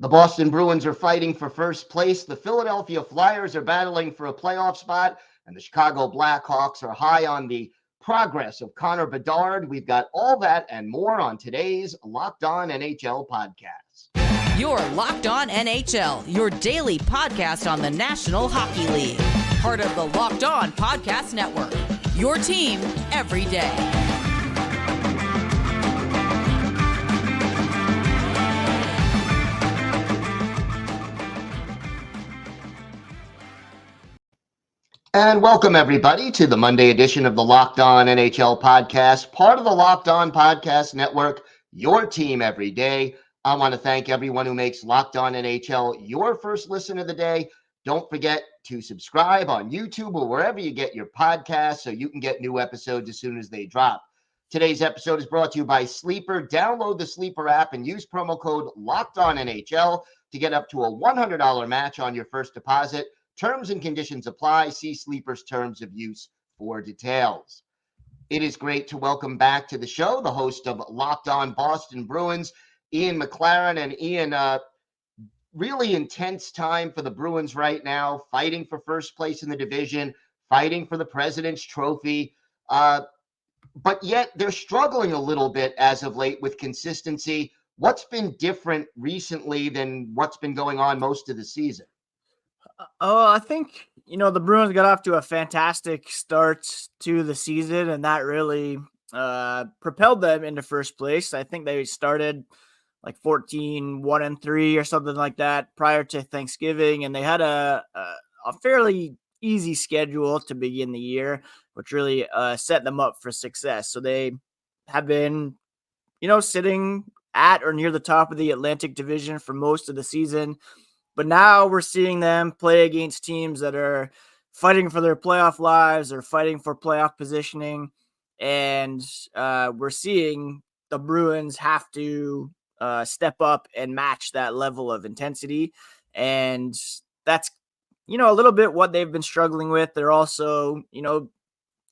The Boston Bruins are fighting for first place. The Philadelphia Flyers are battling for a playoff spot. And the Chicago Blackhawks are high on the progress of Connor Bedard. We've got all that and more on today's Locked On NHL podcast. You're Locked On NHL, your daily podcast on the National Hockey League. Part of the Locked On Podcast Network, your team every day. And welcome, everybody, to the Monday edition of the Locked On NHL podcast, part of the Locked On Podcast Network, your team every day. I want to thank everyone who makes Locked On NHL your first listen of the day. Don't forget to subscribe on YouTube or wherever you get your podcasts so you can get new episodes as soon as they drop. Today's episode is brought to you by Sleeper. Download the Sleeper app and use promo code LOCKEDONNHL to get up to a $100 match on your first deposit. Terms and conditions apply. See Sleeper's terms of use for details. It is great to welcome back to the show the host of Locked On Boston Bruins, Ian McLaren. And Ian, really intense time for the Bruins right now, fighting for first place in the division, fighting for the President's Trophy. But yet they're struggling a little bit as of late with consistency. What's been different recently than what's been going on most of the season? I think, the Bruins got off to a fantastic start to the season, and that really propelled them into first place. I think they started like 14-1-3 or something like that prior to Thanksgiving, and they had a fairly easy schedule to begin the year, which really set them up for success. So they have been, sitting at or near the top of the Atlantic Division for most of the season. But now we're seeing them play against teams that are fighting for their playoff lives or fighting for playoff positioning. And we're seeing the Bruins have to step up and match that level of intensity. And that's, a little bit what they've been struggling with. They're also,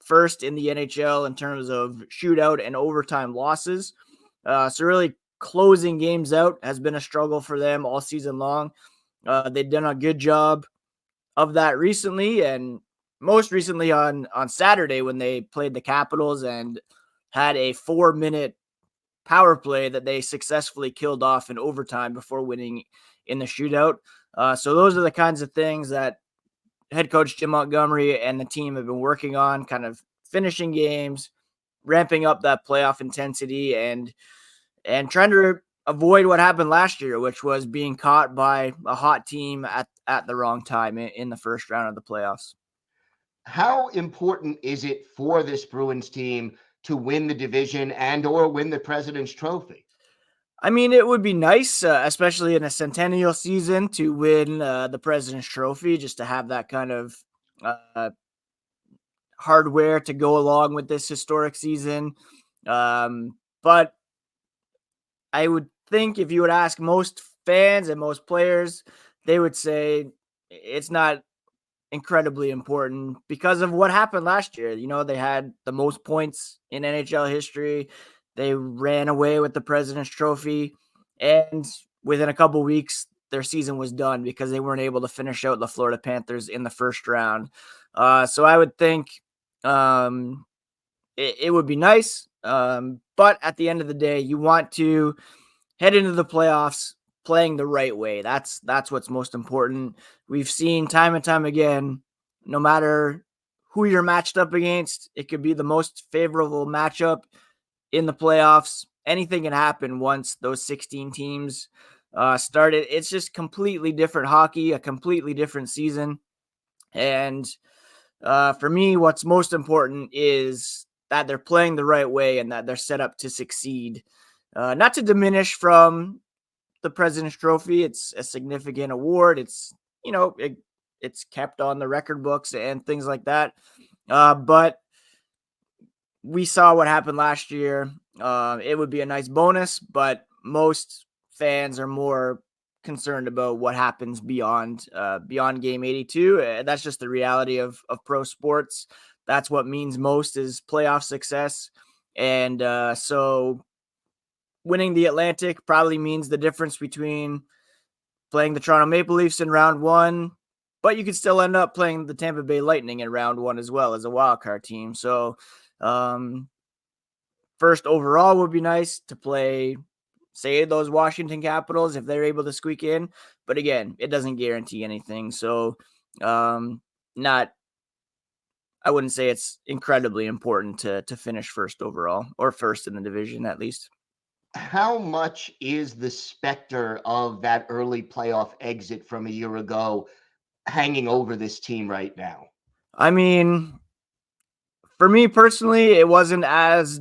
first in the NHL in terms of shootout and overtime losses. So really closing games out has been a struggle for them all season long. They've done a good job of that recently, and most recently on Saturday when they played the Capitals and had a 4-minute power play that they successfully killed off in overtime before winning in the shootout. So those are the kinds of things that head coach Jim Montgomery and the team have been working on, kind of finishing games, ramping up that playoff intensity, and trying to avoid what happened last year, which was being caught by a hot team at the wrong time in the first round of the playoffs. How important is it for this Bruins team to win the division and or win the President's Trophy? I mean, it would be nice, especially in a centennial season, to win the President's Trophy, just to have that kind of hardware to go along with this historic season. But I would think if you would ask most fans and most players, they would say it's not incredibly important because of what happened last year. They had the most points in NHL history. They ran away with the President's Trophy, and within a couple weeks, their season was done because they weren't able to finish out the Florida Panthers in the first round. So I would think it would be nice. But at the end of the day, you want to head into the playoffs playing the right way. That's what's most important. We've seen time and time again, no matter who you're matched up against, it could be the most favorable matchup in the playoffs. Anything can happen once those 16 teams started. It's just completely different hockey, a completely different season. And for me, what's most important is that they're playing the right way and that they're set up to succeed. Not to diminish from the President's Trophy. It's a significant award. It's, it's kept on the record books and things like that. But we saw what happened last year. It would be a nice bonus, but most fans are more concerned about what happens beyond game 82. That's just the reality of pro sports. That's what means most is playoff success. And so winning the Atlantic probably means the difference between playing the Toronto Maple Leafs in round one, but you could still end up playing the Tampa Bay Lightning in round one as well as a wild card team. So first overall would be nice to play, say, those Washington Capitals if they're able to squeak in. But again, it doesn't guarantee anything. So I wouldn't say it's incredibly important to finish first overall or first in the division at least. How much is the specter of that early playoff exit from a year ago hanging over this team right now? I mean, for me personally, it wasn't as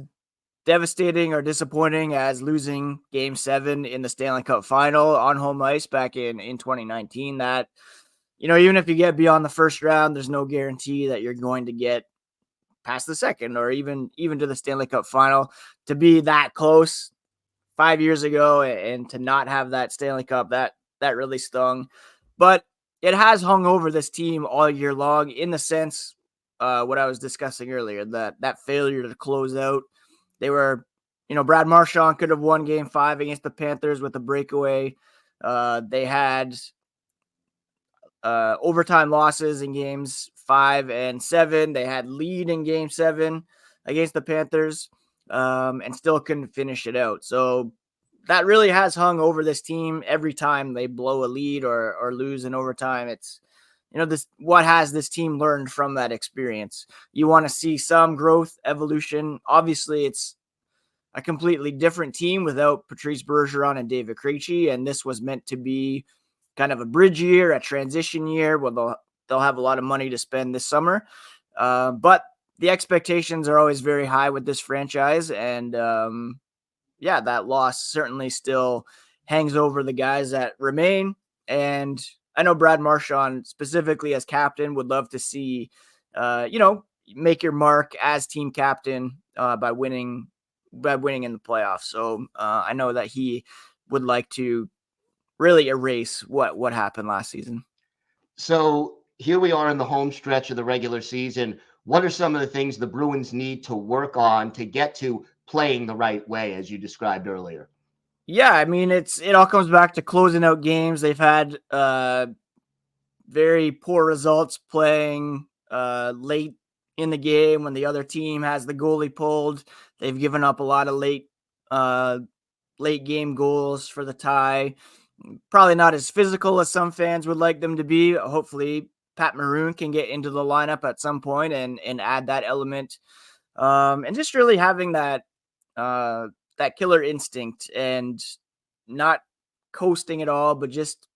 devastating or disappointing as losing Game 7 in the Stanley Cup Final on home ice back in 2019. That, even if you get beyond the first round, there's no guarantee that you're going to get past the second or even to the Stanley Cup Final. To be that close 5 years ago and to not have that Stanley Cup, that really stung. But it has hung over this team all year long in the sense, what I was discussing earlier, that failure to close out. They were, Brad Marchand could have won Game 5 against the Panthers with a breakaway. They had overtime losses in Games 5 and 7. They had lead in Game 7 against the Panthers and still couldn't finish it out. So that really has hung over this team every time they blow a lead or lose in overtime. It's, what has this team learned from that experience? You want to see some growth, evolution. Obviously, it's a completely different team without Patrice Bergeron and David Krejci, and this was meant to be kind of a bridge year, a transition year where they'll have a lot of money to spend this summer. But the expectations are always very high with this franchise, and that loss certainly still hangs over the guys that remain. And I know Brad Marchand specifically as captain would love to see, make your mark as team captain by winning in the playoffs. So I know that he would like to really erase what happened last season. So here we are in the home stretch of the regular season. What are some of the things the Bruins need to work on to get to playing the right way, as you described earlier? Yeah, I mean, it all comes back to closing out games. They've had very poor results playing late in the game when the other team has the goalie pulled. They've given up a lot of late game goals for the tie. Probably not as physical as some fans would like them to be. Hopefully, Pat Maroon can get into the lineup at some point and add that element. And just really having that killer instinct and not coasting at all, but just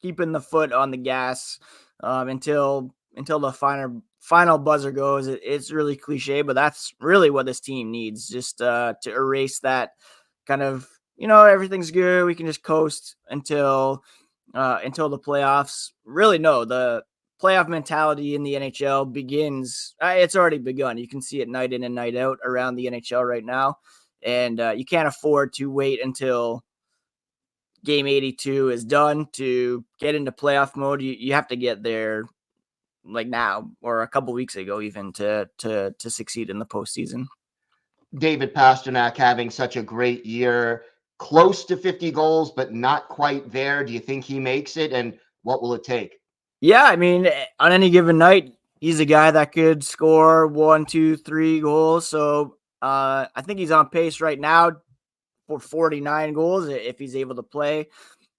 keeping the foot on the gas until the final buzzer goes. It's really cliche, but that's really what this team needs, just to erase that kind of, everything's good, we can just coast until the playoffs. Really, no, the playoff mentality in the NHL begins. It's already begun. You can see it night in and night out around the NHL right now. And you can't afford to wait until Game 82 is done to get into playoff mode. You have to get there like now or a couple weeks ago even to succeed in the postseason. David Pastrnak having such a great year, close to 50 goals, but not quite there. Do you think he makes it? And what will it take? Yeah, I mean, on any given night, he's a guy that could score 1, 2, 3 goals. So I think he's on pace right now for 49 goals if he's able to play.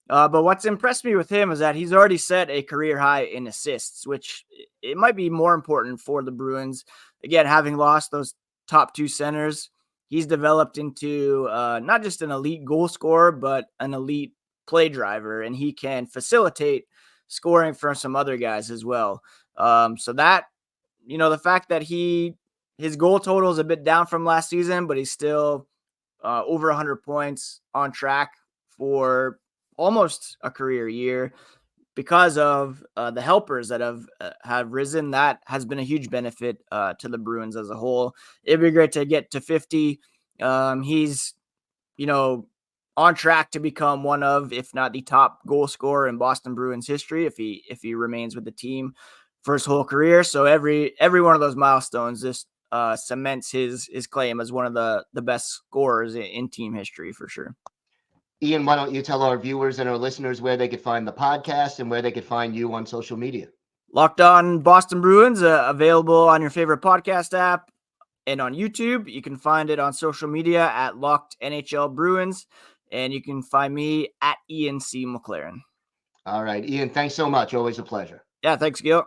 But what's impressed me with him is that he's already set a career high in assists, which it might be more important for the Bruins. Again, having lost those top two centers, he's developed into not just an elite goal scorer, but an elite play driver, and he can facilitate scoring from some other guys as well. So that, the fact that his goal total is a bit down from last season, but he's still over 100 points on track for almost a career year because of the helpers that have risen. That has been a huge benefit to the Bruins as a whole. It'd be great to get to 50. He's, on track to become one of, if not the top goal scorer in Boston Bruins history, if he remains with the team for his whole career. So every one of those milestones just cements his claim as one of the best scorers in team history for sure. Ian, why don't you tell our viewers and our listeners where they could find the podcast and where they could find you on social media? Locked On Boston Bruins, available on your favorite podcast app and on YouTube. You can find it on social media at Locked NHL Bruins, and you can find me at Ian C. McLaren. All right, Ian, thanks so much. Always a pleasure. Yeah, thanks, Gil.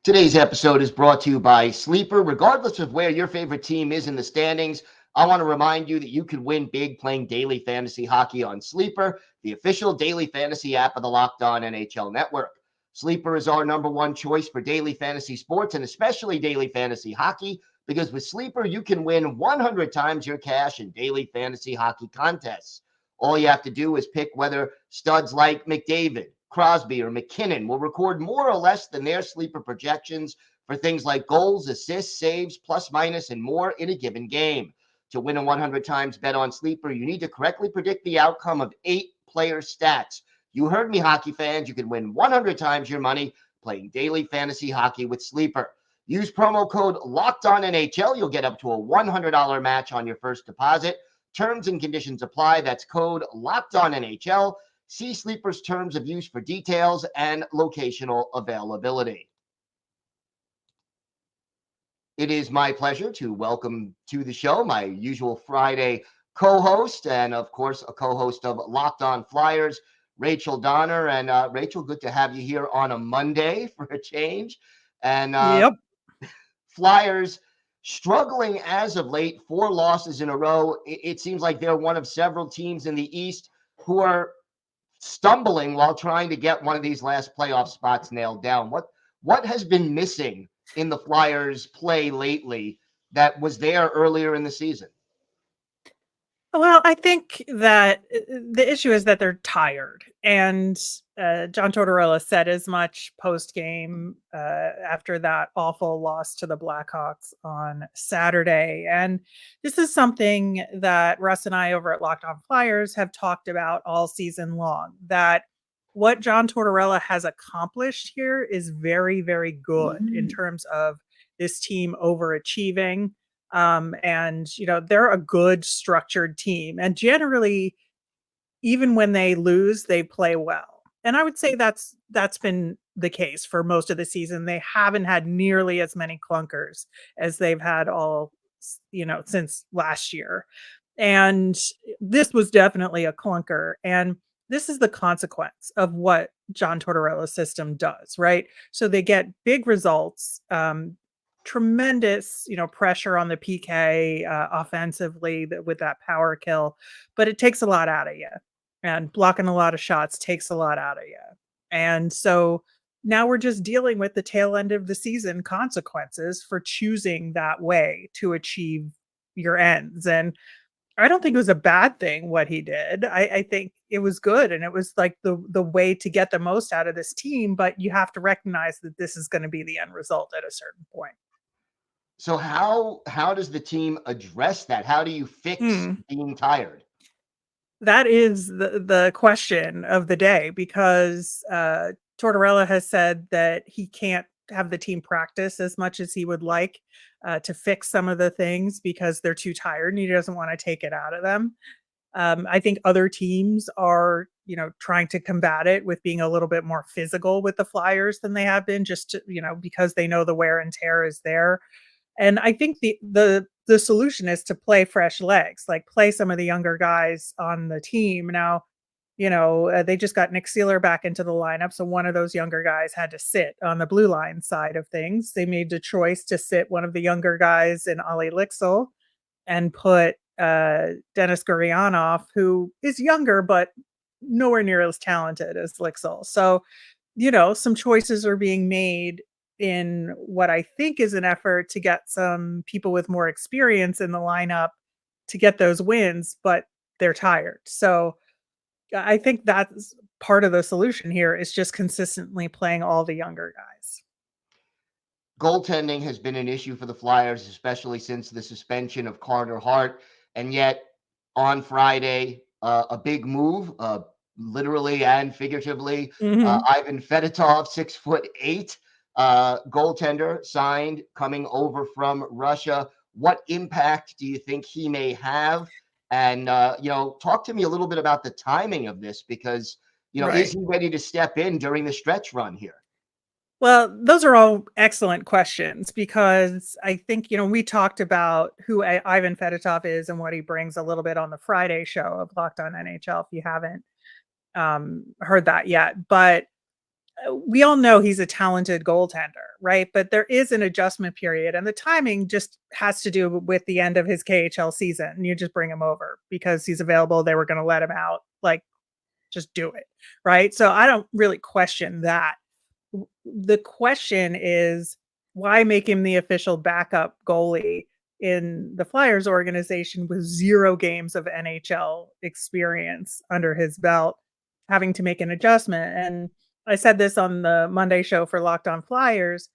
Today's episode is brought to you by Sleeper. Regardless of where your favorite team is in the standings, I want to remind you that you could win big playing daily fantasy hockey on Sleeper, the official daily fantasy app of the Locked On NHL Network. Sleeper is our number one choice for daily fantasy sports and especially daily fantasy hockey, because with Sleeper, you can win 100 times your cash in daily fantasy hockey contests. All you have to do is pick whether studs like McDavid, Crosby, or McKinnon will record more or less than their sleeper projections for things like goals, assists, saves, plus, minus, and more in a given game. To win a 100 times bet on Sleeper, you need to correctly predict the outcome of 8 player stats. You heard me, hockey fans. You can win 100 times your money playing daily fantasy hockey with Sleeper. Use promo code LOCKEDONNHL. You'll get up to a $100 match on your first deposit. Terms and conditions apply. That's code LOCKEDONNHL. See Sleeper's terms of use for details and locational availability. It is my pleasure to welcome to the show my usual Friday co-host and, of course, a co-host of Locked On Flyers, Rachel Donner. And Rachel, good to have you here on a Monday for a change. And Yep. Flyers struggling as of late, 4 losses in a row. It seems like they're one of several teams in the East who are stumbling while trying to get one of these last playoff spots nailed down. What has been missing in the Flyers' play lately that was there earlier in the season? Well, I think that the issue is that they're tired. And John Tortorella said as much post-game after that awful loss to the Blackhawks on Saturday. And this is something that Russ and I over at Locked On Flyers have talked about all season long, that what John Tortorella has accomplished here is very, very good in terms of this team overachieving. And they're a good structured team, and generally, even when they lose, they play well. And I would say that's been the case for most of the season. They haven't had nearly as many clunkers as they've had all since last year. And this was definitely a clunker. And this is the consequence of what John Tortorella's system does, right? So they get big results, tremendous, pressure on the PK offensively with that power kill, but it takes a lot out of you, and blocking a lot of shots takes a lot out of you. And so now we're just dealing with the tail end of the season consequences for choosing that way to achieve your ends. And I don't think it was a bad thing what he did. I think it was good, and it was like the way to get the most out of this team, but you have to recognize that this is going to be the end result at a certain point. So how does the team address that? How do you fix being tired? That is the question of the day, because Tortorella has said that he can't have the team practice as much as he would like to fix some of the things because they're too tired and he doesn't want to take it out of them. I think other teams are, trying to combat it with being a little bit more physical with the Flyers than they have been, just to, because they know the wear and tear is there. And I think the solution is to play fresh legs, like play some of the younger guys on the team. Now, they just got Nick Seeler back into the lineup, so one of those younger guys had to sit on the blue line side of things. They made the choice to sit one of the younger guys in Ollie Lixel and put Dennis Gurianov, who is younger but nowhere near as talented as Lixel. So, some choices are being made in what I think is an effort to get some people with more experience in the lineup to get those wins, but they're tired. So I think that's part of the solution here, is just consistently playing all the younger guys. Goaltending has been an issue for the Flyers, especially since the suspension of Carter Hart. And yet on Friday, a big move, literally and figuratively, Ivan Fedotov, 6'8", goaltender, signed, coming over from Russia. What impact do you think he may have? And, talk to me a little bit about the timing of this because, Right. is he ready to step in during the stretch run here? Well, those are all excellent questions because I think, we talked about who Ivan Fedotov is and what he brings a little bit on the Friday show of Locked On NHL if you haven't heard that yet. But we all know he's a talented goaltender, right? But there is an adjustment period, and the timing just has to do with the end of his KHL season. And you just bring him over because he's available. They were going to let him out. Like, just do it, right? So I don't really question that. The question is, why make him the official backup goalie in the Flyers organization with 0 games of NHL experience under his belt, having to make an adjustment? And I said this on the Monday show for Locked On Flyers.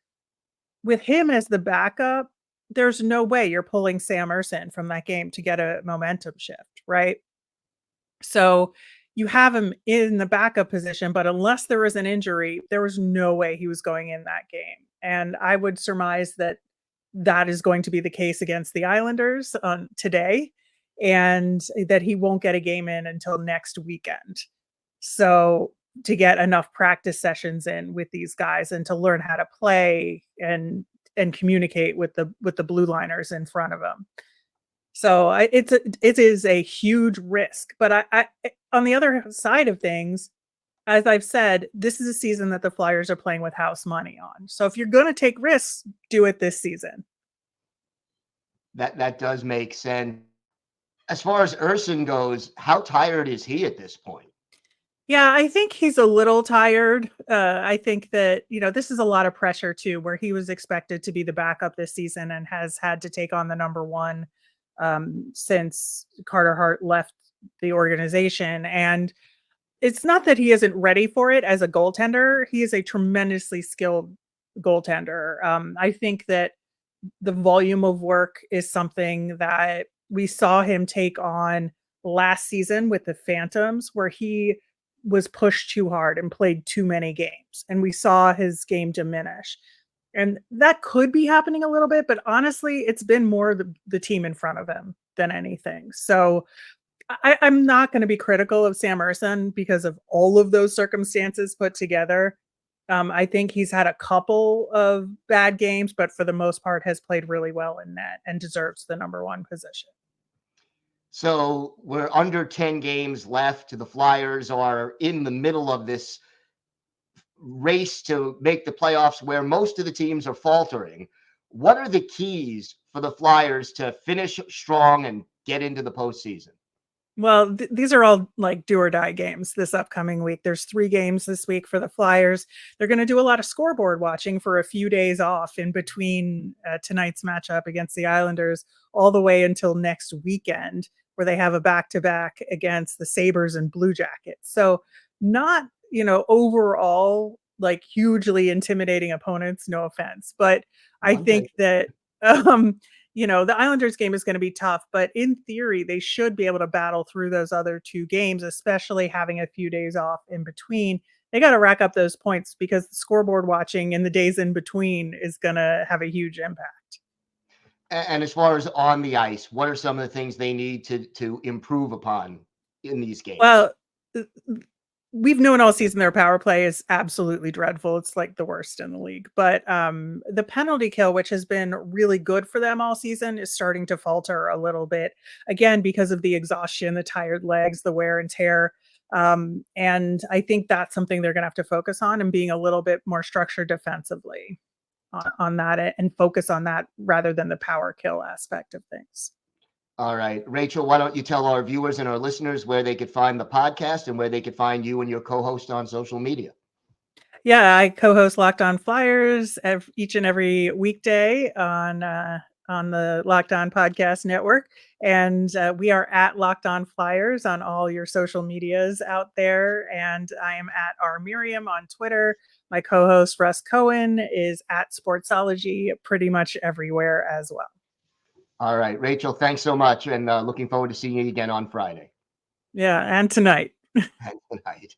With him as the backup, there's no way you're pulling Sam Ersson from that game to get a momentum shift, right? So you have him in the backup position, but unless there was an injury, there was no way he was going in that game. And I would surmise that that is going to be the case against the Islanders on today, and that he won't get a game in until next weekend. So to get enough practice sessions in with these guys and to learn how to play and communicate with the blue liners in front of him. So it is a huge risk. But I on the other side of things, as I've said, this is a season that the Flyers are playing with house money on. So if you're going to take risks, do it this season. That does make sense. As far as Ersson goes, how tired is he at this point? Yeah, I think he's a little tired. I think that, this is a lot of pressure too, where he was expected to be the backup this season and has had to take on the number one since Carter Hart left the organization. And it's not that he isn't ready for it as a goaltender. He is a tremendously skilled goaltender. I think that the volume of work is something that we saw him take on last season with the Phantoms, where he was pushed too hard and played too many games. And we saw his game diminish. And that could be happening a little bit, but honestly, it's been more the team in front of him than anything. So I'm not going to be critical of Sam Ersson because of all of those circumstances put together. I think he's had a couple of bad games, but for the most part has played really well in net and deserves the number one position. So we're under 10 games left. The Flyers are in the middle of this race to make the playoffs where most of the teams are faltering. What are the keys for the Flyers to finish strong and get into the postseason? Well, these are all like do or die games this upcoming week. There's 3 games this week for the Flyers. They're going to do a lot of scoreboard watching for a few days off in between tonight's matchup against the Islanders all the way until next weekend, where they have a back-to-back against the Sabres and Blue Jackets. So not, overall like hugely intimidating opponents, no offense. But I think that, the Islanders game is going to be tough, but in theory, they should be able to battle through those other 2 games, especially having a few days off in between. They got to rack up those points because the scoreboard watching in the days in between is going to have a huge impact. And as far as on the ice, what are some of the things they need to improve upon in these games? Well, we've known all season their power play is absolutely dreadful. It's like the worst in the league. But the penalty kill, which has been really good for them all season, is starting to falter a little bit. Again, because of the exhaustion, the tired legs, the wear and tear. And I think that's something they're going to have to focus on, and being a little bit more structured defensively on that, and focus on that rather than the power kill aspect of things. All right. Rachel, why don't you tell our viewers and our listeners where they could find the podcast and where they could find you and your co-host on social media? Yeah, I co-host Locked On Flyers each and every weekday on the Locked On Podcast Network. And we are at Locked On Flyers on all your social medias out there. And I am at R. Miriam on Twitter. My co-host Russ Cohen is at Sportsology pretty much everywhere as well. All right, Rachel, thanks so much. And looking forward to seeing you again on Friday. Yeah, and tonight. And tonight.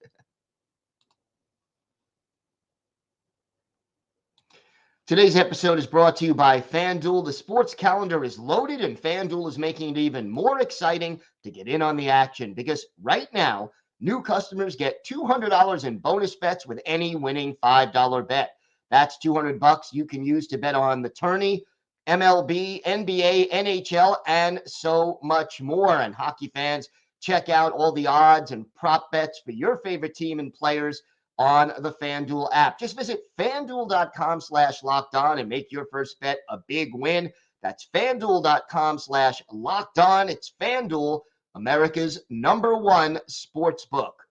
Today's episode is brought to you by FanDuel. The sports calendar is loaded, and FanDuel is making it even more exciting to get in on the action because right now, new customers get $200 in bonus bets with any winning $5 bet. That's $200 you can use to bet on the tourney, MLB, NBA, NHL, and so much more. And hockey fans, check out all the odds and prop bets for your favorite team and players on the FanDuel app. Just visit FanDuel.com/lockedon and make your first bet a big win. That's FanDuel.com/lockedon. It's FanDuel, America's #1 sports book.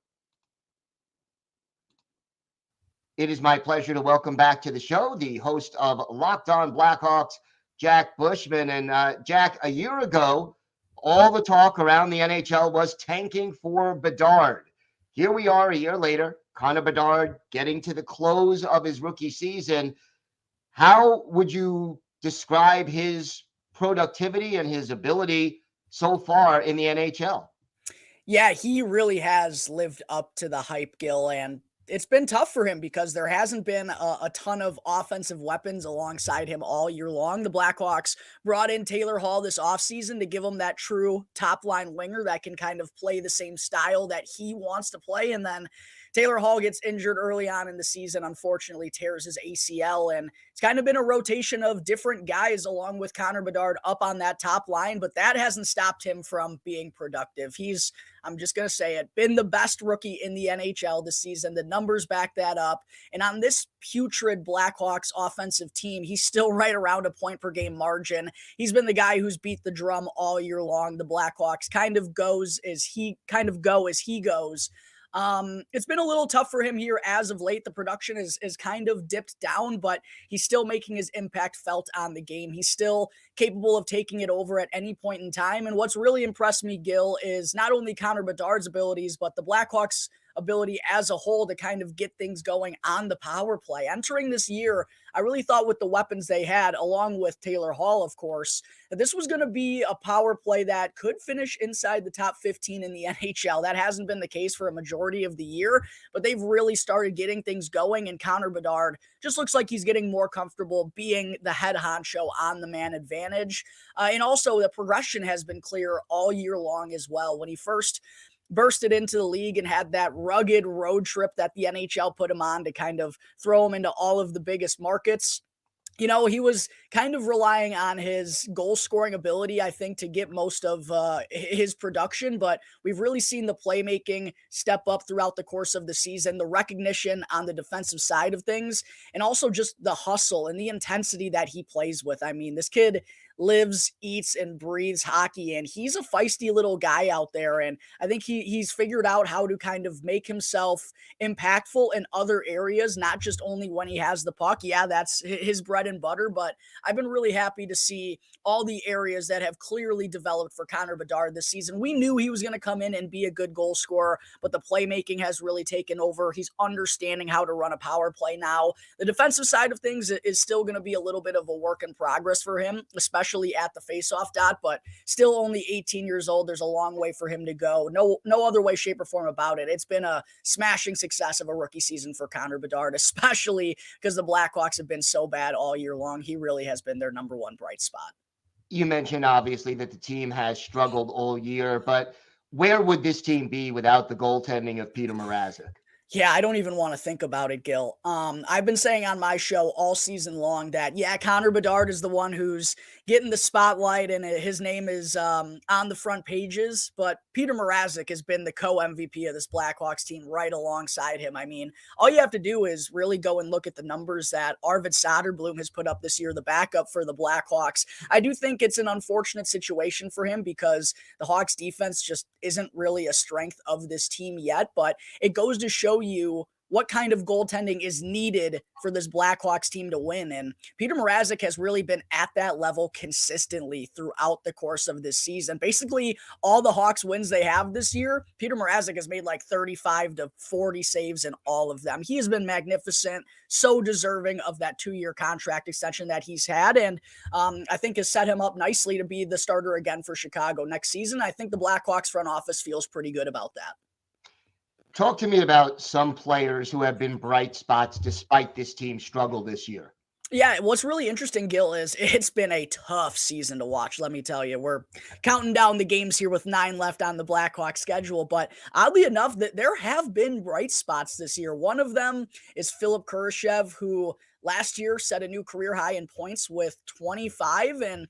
It is my pleasure to welcome back to the show the host of Locked On Blackhawks, Jack Bushman. And Jack, a year ago, all the talk around the NHL was tanking for Bedard. Here we are a year later, Connor Bedard getting to the close of his rookie season. How would you describe his productivity and his ability so far in the NHL? Yeah, he really has lived up to the hype, Gil, and it's been tough for him because there hasn't been a ton of offensive weapons alongside him all year long. The Blackhawks brought in Taylor Hall this offseason to give him that true top-line winger that can kind of play the same style that he wants to play, and then Taylor Hall gets injured early on in the season, unfortunately tears his ACL, and it's kind of been a rotation of different guys along with Connor Bedard up on that top line, but that hasn't stopped him from being productive. He's, I'm just going to say it, been the best rookie in the NHL this season. The numbers back that up. And on this putrid Blackhawks offensive team, he's still right around a point per game margin. He's been the guy who's beat the drum all year long. The Blackhawks kind of go as he goes. It's been a little tough for him here as of late. The production is kind of dipped down, but he's still making his impact felt on the game. He's still capable of taking it over at any point in time. And what's really impressed me, Gil, is not only Connor Bedard's abilities, but the Blackhawks' ability as a whole to kind of get things going on the power play. Entering this year, I really thought with the weapons they had, along with Taylor Hall, of course, that this was going to be a power play that could finish inside the top 15 in the NHL. That hasn't been the case for a majority of the year, but they've really started getting things going, and Connor Bedard just looks like he's getting more comfortable being the head honcho on the man advantage. And also the progression has been clear all year long as well. When he first bursted into the league and had that rugged road trip that the NHL put him on to kind of throw him into all of the biggest markets, you know, he was kind of relying on his goal scoring ability, I think, to get most of his production. But we've really seen the playmaking step up throughout the course of the season, the recognition on the defensive side of things, and also just the hustle and the intensity that he plays with. I mean, this kid lives, eats, and breathes hockey, and he's a feisty little guy out there. And I think he's figured out how to kind of make himself impactful in other areas, not just only when he has the puck. Yeah, that's his bread and butter, but I've been really happy to see all the areas that have clearly developed for Connor Bedard this season. We knew he was going to come in and be a good goal scorer, but the playmaking has really taken over. He's understanding how to run a power play now. The defensive side of things is still going to be a little bit of a work in progress for him, especially at the faceoff dot, but still only 18 years old. There's a long way for him to go. No other way, shape, or form about it. It's been a smashing success of a rookie season for Connor Bedard, especially because the Blackhawks have been so bad all year long. He really has been their #1 bright spot. You mentioned, obviously, that the team has struggled all year, but where would this team be without the goaltending of Peter Mrazek? Yeah, I don't even want to think about it, Gil. I've been saying on my show all season long that, yeah, Connor Bedard is the one who's getting the spotlight and his name is on the front pages, but Peter Mrazek has been the co-MVP of this Blackhawks team right alongside him. I mean, all you have to do is really go and look at the numbers that Arvid Soderblom has put up this year, the backup for the Blackhawks. I do think it's an unfortunate situation for him because the Hawks defense just isn't really a strength of this team yet, but it goes to show you what kind of goaltending is needed for this Blackhawks team to win. And Peter Mrazek has really been at that level consistently throughout the course of this season. Basically, all the Hawks wins they have this year, Peter Mrazek has made like 35 to 40 saves in all of them. He has been magnificent, so deserving of that 2-year contract extension that he's had. And I think has set him up nicely to be the starter again for Chicago next season. I think the Blackhawks front office feels pretty good about that. Talk to me about some players who have been bright spots despite this team's struggle this year. Yeah, what's really interesting, Gil, is it's been a tough season to watch, let me tell you. We're counting down the games here with 9 left on the Blackhawks schedule, but oddly enough, that there have been bright spots this year. One of them is Philip Kurashev, who last year set a new career high in points with 25, and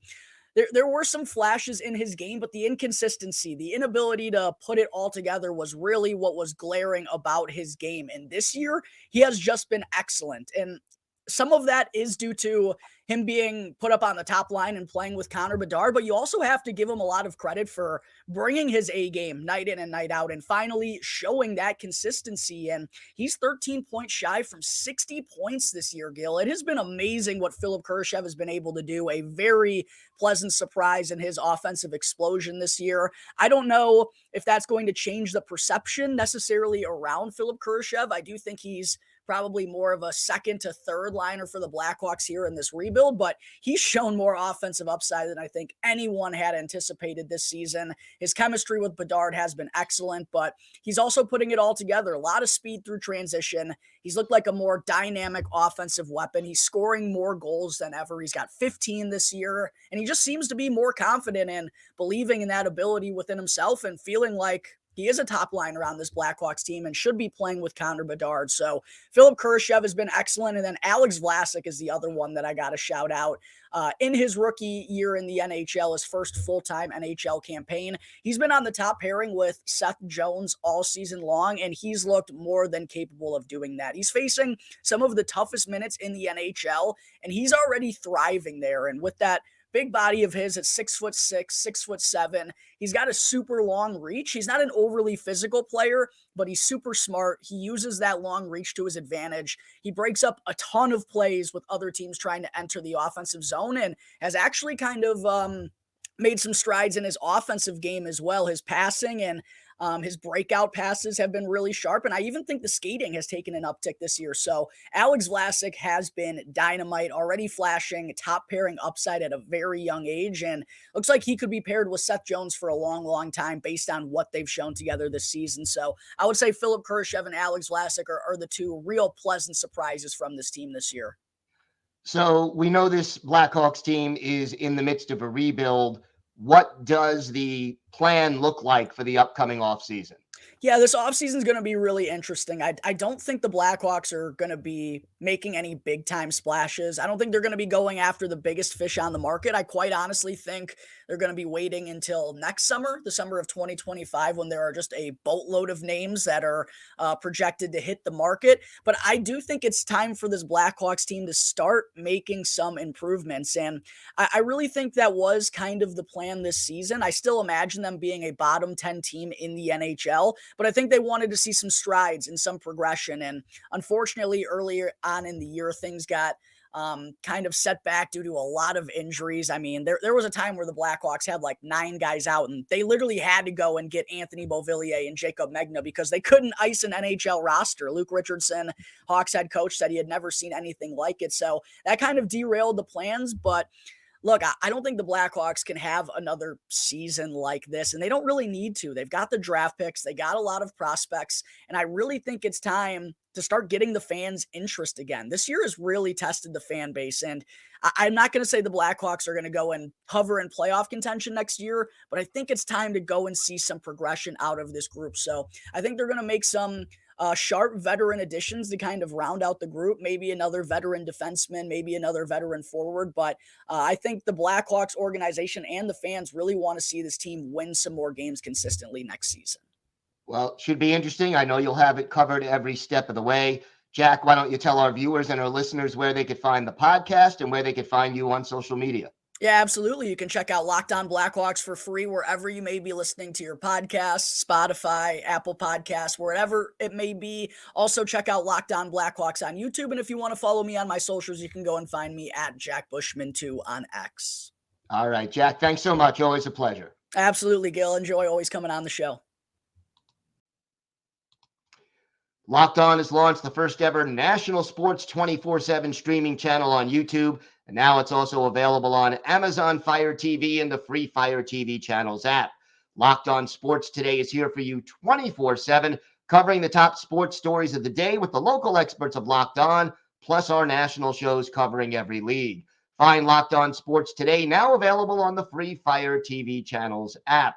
there were some flashes in his game, but the inconsistency, the inability to put it all together was really what was glaring about his game. And this year, he has just been excellent. And some of that is due to him being put up on the top line and playing with Connor Bedard, but you also have to give him a lot of credit for bringing his A game night in and night out and finally showing that consistency. And he's 13 points shy from 60 points this year, Gil. It has been amazing what Philip Kurashev has been able to do. A very pleasant surprise in his offensive explosion this year. I don't know if that's going to change the perception necessarily around Philip Kurashev. I do think he's probably more of a second to third liner for the Blackhawks here in this rebuild, but he's shown more offensive upside than I think anyone had anticipated this season. His chemistry with Bedard has been excellent, but he's also putting it all together. A lot of speed through transition. He's looked like a more dynamic offensive weapon. He's scoring more goals than ever. He's got 15 this year, and he just seems to be more confident in believing in that ability within himself and feeling like he is a top liner on this Blackhawks team and should be playing with Connor Bedard. So Philip Kurashev has been excellent. And then Alex Vlasic is the other one that I got to shout out. In his rookie year in the NHL, his first full-time NHL campaign, he's been on the top pairing with Seth Jones all season long, and he's looked more than capable of doing that. He's facing some of the toughest minutes in the NHL, and he's already thriving there. And with that big body of his at 6'6", 6'7", he's got a super long reach. He's not an overly physical player, but he's super smart. He uses that long reach to his advantage. He breaks up a ton of plays with other teams trying to enter the offensive zone and has actually kind of made some strides in his offensive game as well. His passing and his breakout passes have been really sharp, and I even think the skating has taken an uptick this year. So Alex Vlasic has been dynamite, already flashing top pairing upside at a very young age, and looks like he could be paired with Seth Jones for a long, long time based on what they've shown together this season. So I would say Philip Kurashev and Alex Vlasic are the two real pleasant surprises from this team this year. So we know this Blackhawks team is in the midst of a rebuild. What does the plan look like for the upcoming offseason? Yeah, this offseason is going to be really interesting. I don't think the Blackhawks are going to be making any big time splashes. I don't think they're going to be going after the biggest fish on the market. I quite honestly think they're going to be waiting until next summer, the summer of 2025, when there are just a boatload of names that are projected to hit the market. But I do think it's time for this Blackhawks team to start making some improvements. And I really think that was kind of the plan this season. I still imagine them being a bottom 10 team in the NHL, but I think they wanted to see some strides and some progression. And unfortunately, earlier on in the year, things got kind of set back due to a lot of injuries. I mean, there was a time where the Blackhawks had like 9 guys out, and they literally had to go and get Anthony Beauvillier and Jacob Megna because they couldn't ice an NHL roster. Luke Richardson, Hawks head coach, said he had never seen anything like it. So that kind of derailed the plans, but look, I don't think the Blackhawks can have another season like this, and they don't really need to. They've got the draft picks. They got a lot of prospects, and I really think it's time to start getting the fans' interest again. This year has really tested the fan base, and I'm not going to say the Blackhawks are going to go and hover in playoff contention next year, but I think it's time to go and see some progression out of this group. So I think they're going to make some sharp veteran additions to kind of round out the group, maybe another veteran defenseman, maybe another veteran forward. But I think the Blackhawks organization and the fans really want to see this team win some more games consistently next season. Well, it should be interesting. I know you'll have it covered every step of the way. Jack, why don't you tell our viewers and our listeners where they could find the podcast and where they could find you on social media? Yeah, absolutely. You can check out Locked On Blackhawks for free wherever you may be listening to your podcasts, Spotify, Apple Podcasts, wherever it may be. Also, check out Locked On Blackhawks on YouTube. And if you want to follow me on my socials, you can go and find me at Jack Bushman2 on X. All right, Jack, thanks so much. Always a pleasure. Absolutely, Gil. Enjoy always coming on the show. Locked On has launched the first ever national sports 24/7 streaming channel on YouTube, and now it's also available on Amazon Fire TV and the free Fire TV channels app. Locked On Sports Today is here for you 24/7, covering the top sports stories of the day with the local experts of Locked On, plus our national shows covering every league. Find Locked On Sports Today, now available on the free Fire TV channels app.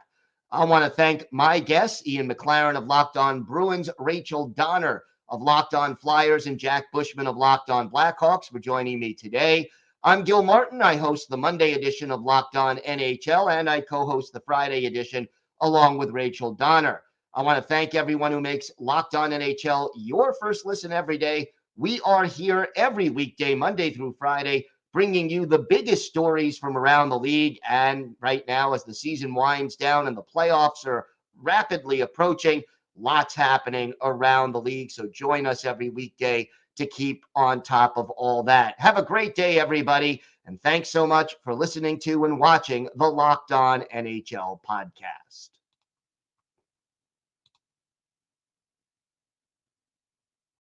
I want to thank my guests, Ian McLaren of Locked On Bruins, Rachel Donner of Locked On Flyers, and Jack Bushman of Locked On Blackhawks for joining me today. I'm Gil Martin. I host the Monday edition of Locked On NHL, and I co-host the Friday edition along with Rachel Donner. I want to thank everyone who makes Locked On NHL your first listen every day. We are here every weekday, Monday through Friday, bringing you the biggest stories from around the league. And right now, as the season winds down and the playoffs are rapidly approaching, lots happening around the league. So join us every weekday to keep on top of all that. Have a great day, everybody. And thanks so much for listening to and watching the Locked On NHL podcast.